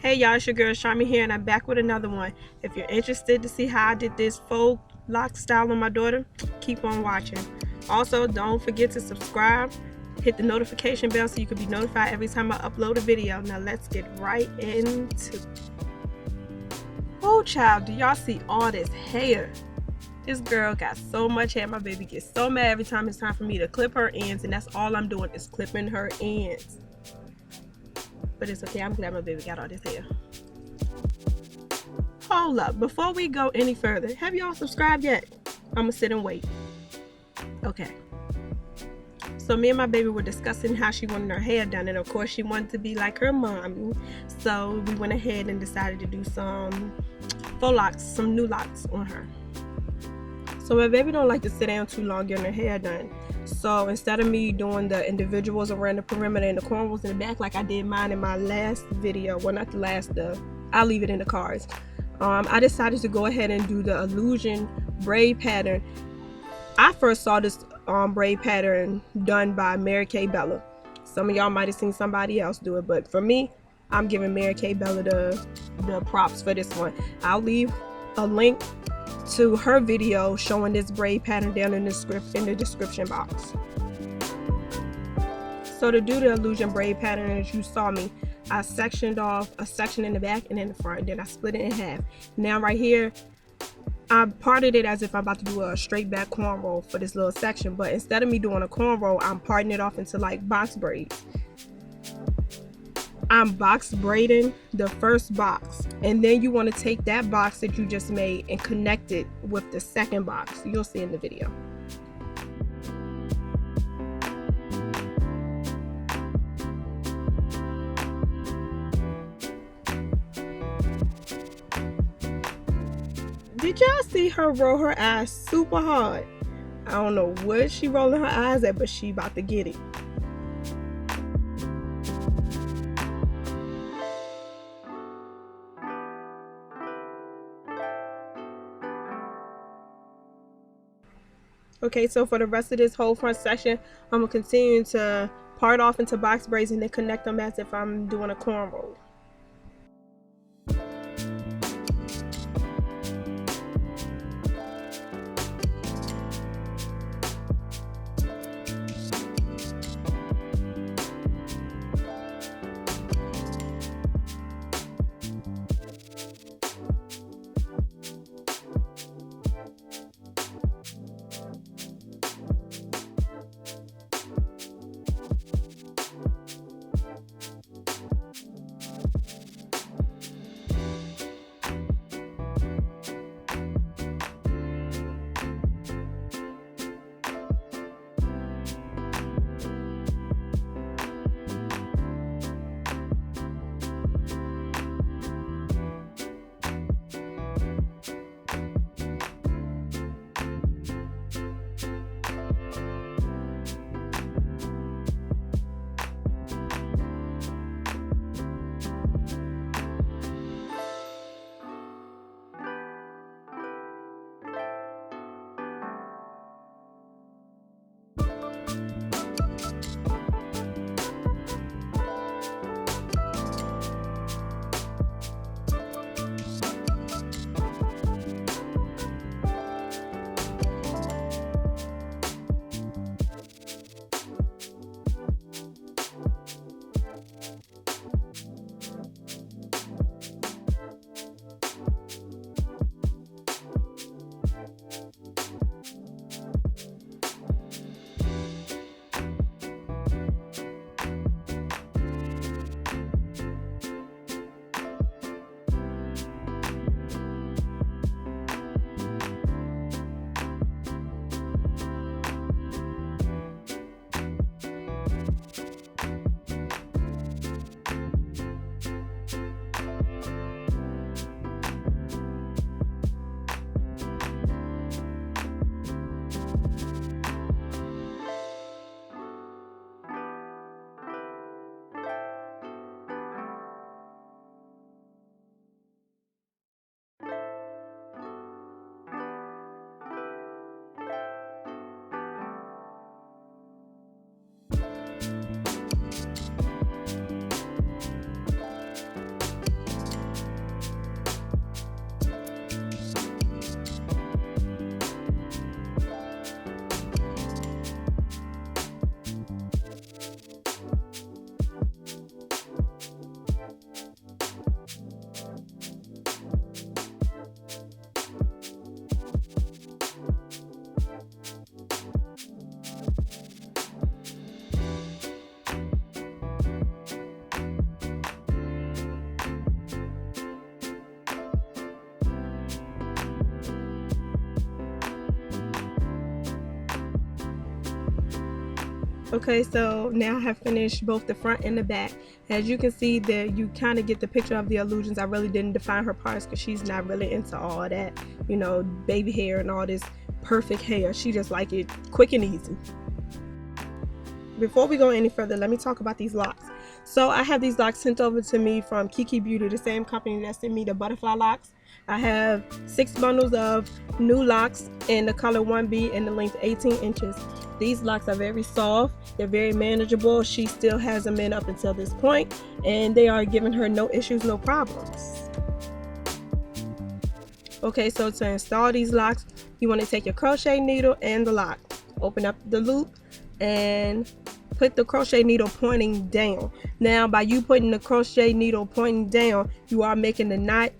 Hey y'all, it's your girl Charmy'z here, and I'm back with another one. If you're interested to see how I did this faux lock style on my daughter, keep on watching. Also, don't forget to subscribe, hit the notification bell so you can be notified every time I upload a video. Now let's get right into it. Oh child, do y'all see all this hair? This girl got so much hair. My baby gets so mad every time it's time for me to clip her ends, and that's all I'm doing is clipping her ends. But it's okay, I'm glad my baby got all this hair. Hold up, before we go any further, have y'all subscribed yet? I'm gonna sit and wait. Okay. So me and my baby were discussing how she wanted her hair done, and of course she wanted to be like her mommy. So we went ahead and decided to do some faux locks, some Nu Locs on her. So my baby don't like to sit down too long getting her hair done. So instead of me doing the individuals around the perimeter and the cornrows in the back like I did mine in my last video, well not the last, I'll leave it in the cards. I decided to go ahead and do the illusion braid pattern. I first saw this braid pattern done by Mary Kay Bella. Some of y'all might have seen somebody else do it, but for me, I'm giving Mary Kay Bella the props for this one. I'll leave a link to her video showing this braid pattern down in the description box. So to do the illusion braid pattern, as you saw me, I sectioned off a section in the back and in the front, then I split it in half. Now right here, I parted it as if I'm about to do a straight back cornrow for this little section, but instead of me doing a cornrow, I'm parting it off into like box braids. I'm box braiding the first box, and then you want to take that box that you just made and connect it with the second box. You'll see in the video. Did y'all see her roll her eyes super hard? I don't know what she rolling her eyes at, but she about to get it. Okay, so for the rest of this whole front section, I'm gonna continue to part off into box braids and then connect them as if I'm doing a cornrow. Okay, so now I have finished both the front and the back. As you can see that you kind of get the picture of the illusions. I really didn't define her parts because she's not really into all that, you know, baby hair and all this perfect hair. She just like it quick and easy. Before we go any further, let me talk about these locks. So I have these locks sent over to me from Kiqi Beauty, the same company that sent me the butterfly locks. I have 6 bundles of Nu Locs in the color 1B and the length 18 inches. These locks are very soft, they're very manageable. She still has them in up until this point, and they are giving her no issues, no problems. Okay, so to install these locks, you want to take your crochet needle and the lock, open up the loop, and put the crochet needle pointing down. Now, by you putting the crochet needle pointing down, you are making the knot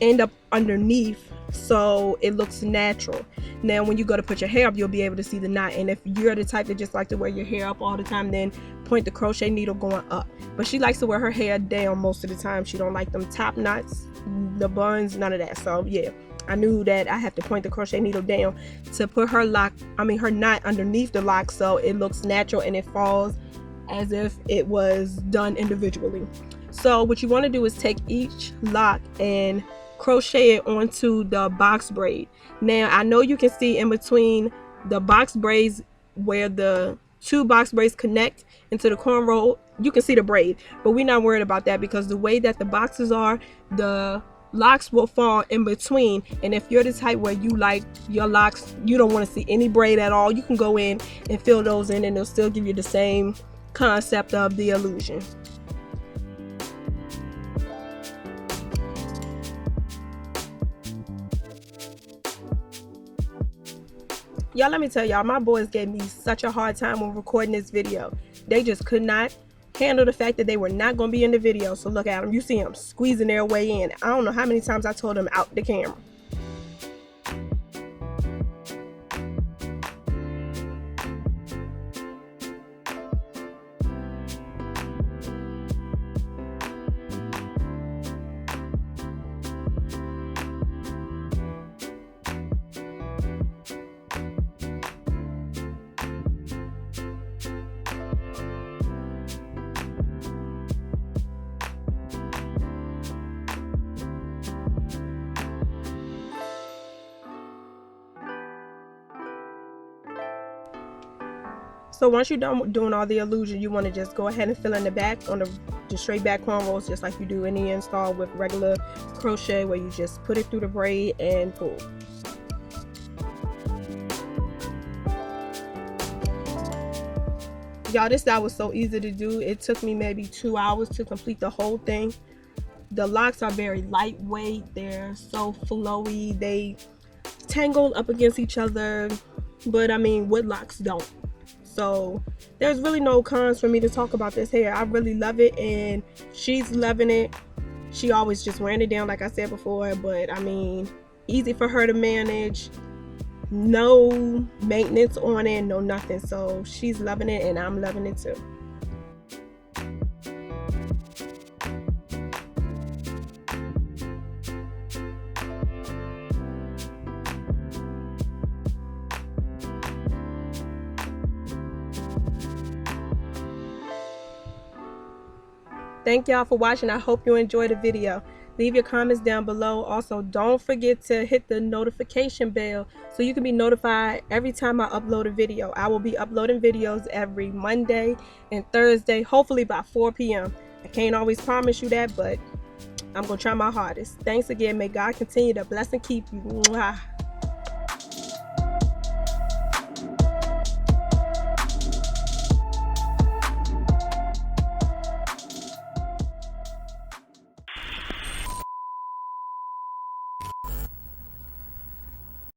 end up underneath, so it looks natural. Now when you go to put your hair up, you'll be able to see the knot, and if you're the type that just like to wear your hair up all the time, then point the crochet needle going up. But she likes to wear her hair down most of the time. She don't like them top knots, the buns, none of that. So yeah, I knew that I have to point the crochet needle down to put her her knot underneath the lock, so it looks natural and it falls as if it was done individually. So what you want to do is take each lock and crochet it onto the box braid. Now I know you can see in between the box braids where the 2 box braids connect into the cornrow, you can see the braid, but we're not worried about that because the way that the boxes are, the locks will fall in between. And if you're the type where you like your locks, you don't want to see any braid at all, you can go in and fill those in and they'll still give you the same concept of the illusion. Y'all, let me tell y'all, my boys gave me such a hard time when recording this video. They just could not handle the fact that they were not going to be in the video. So look at them. You see them squeezing their way in. I don't know how many times I told them out the camera. So once you're done doing all the illusion, you want to just go ahead and fill in the back on the straight back cornrows, just like you do any install with regular crochet, where you just put it through the braid and pull. Y'all, this style was so easy to do. It took me maybe 2 hours to complete the whole thing. The locks are very lightweight, they're so flowy, they tangle up against each other, but I mean, wood locks don't. So there's really no cons for me to talk about this hair. I really love it and she's loving it. She always just wearing it down like I said before, but I mean, easy for her to manage, no maintenance on it, no nothing. So she's loving it and I'm loving it too. Thank y'all for watching. I hope you enjoyed the video. Leave your comments down below. Also, don't forget to hit the notification bell so you can be notified every time I upload a video. I will be uploading videos every Monday and Thursday, hopefully by 4 p.m. I can't always promise you that, but I'm going to try my hardest. Thanks again. May God continue to bless and keep you. Mwah.